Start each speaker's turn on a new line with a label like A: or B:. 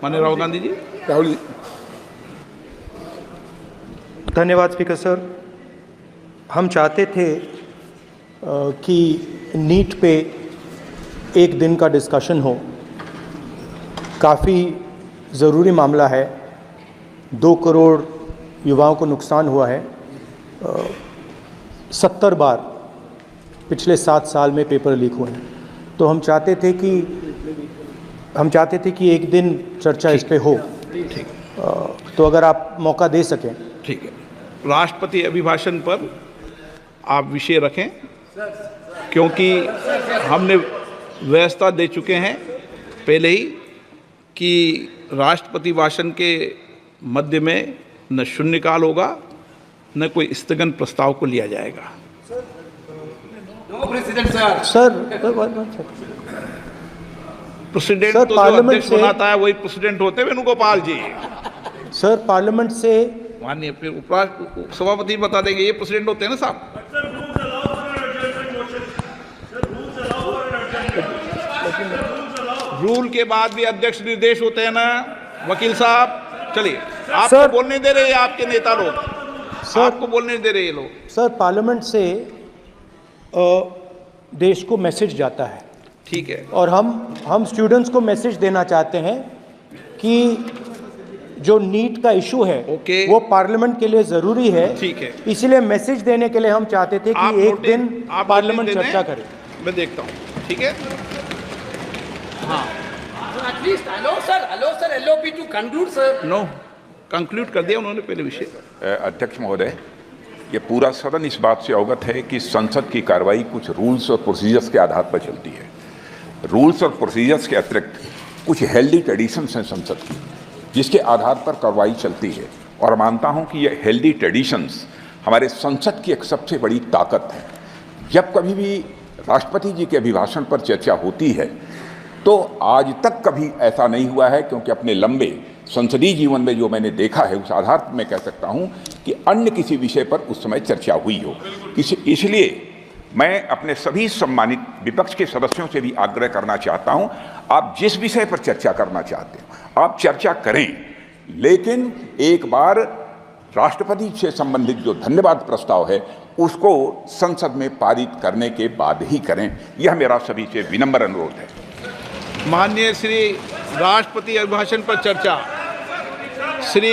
A: माननीय राहुल गांधी जी।
B: राहुल जी।
C: धन्यवाद speaker sir. हम चाहते थे कि नीट पे एक दिन का डिस्कशन हो। काफ़ी ज़रूरी मामला है। 2 करोड़ युवाओं को नुकसान हुआ है। 70 बार पिछले 7 साल में पेपर लीक हुए हैं। तो हम चाहते थे कि एक दिन चर्चा इस पे हो। तो अगर आप मौका दे सकें।
A: ठीक है, राष्ट्रपति अभिभाषण पर आप विषय रखें, क्योंकि हमने व्यवस्था दे चुके हैं पहले ही कि राष्ट्रपति भाषण के मध्य में न शून्यकाल होगा न कोई स्थगन प्रस्ताव को लिया जाएगा। प्रेसिडेंट तो जो अध्यक्ष बनाता है वही प्रेसिडेंट होते हैं वेणुगोपाल जी।
C: सर पार्लियामेंट से
A: माननीय फिर सभापति बता देंगे, ये प्रेसिडेंट होते हैं ना साहब। रूल के बाद भी अध्यक्ष निर्देश होते हैं ना वकील साहब। चलिए, आपको बोलने दे रहे हैं आपके नेता लोग, आपको बोलने दे रहे हैं लोग।
C: सर पार्लियामेंट से देश को मैसेज जाता है।
A: ठीक है,
C: और हम स्टूडेंट्स को मैसेज देना चाहते हैं कि जो नीट का इशू है वो पार्लियामेंट के लिए जरूरी है।
A: ठीक है,
C: इसलिए मैसेज देने के लिए हम चाहते थे कि एक दिन पार्लियामेंट चर्चा करे।
A: मैं देखता हूँ। ठीक है, हाँ,
D: at least allow sir LOP to conclude sir.
A: No, conclude कर दिया उन्होंने पहले विषय।
E: अध्यक्ष महोदय, ये पूरा सदन इस बात से अवगत है कि संसद की कार्रवाई कुछ रूल्स और प्रोसीजर्स के आधार पर चलती है। रूल्स और प्रोसीजर्स के अतिरिक्त कुछ हेल्दी ट्रेडिशंस हैं संसद की, जिसके आधार पर कार्रवाई चलती है। और मानता हूं कि ये हेल्दी ट्रेडिशंस हमारे संसद की एक सबसे बड़ी ताकत है। जब कभी भी राष्ट्रपति जी के अभिभाषण पर चर्चा होती है तो आज तक कभी ऐसा नहीं हुआ है, क्योंकि अपने लंबे संसदीय जीवन में जो मैंने देखा है उस आधार पर मैं कह सकता हूं कि अन्य किसी विषय पर उस समय चर्चा हुई हो। इसलिए मैं अपने सभी सम्मानित विपक्ष के सदस्यों से भी आग्रह करना चाहता हूं, आप जिस विषय पर चर्चा करना चाहते हो आप चर्चा करें, लेकिन एक बार राष्ट्रपति से संबंधित जो धन्यवाद प्रस्ताव है उसको संसद में पारित करने के बाद ही करें। यह मेरा सभी से विनम्र अनुरोध है।
A: माननीय श्री राष्ट्रपति अभिभाषण पर चर्चा, श्री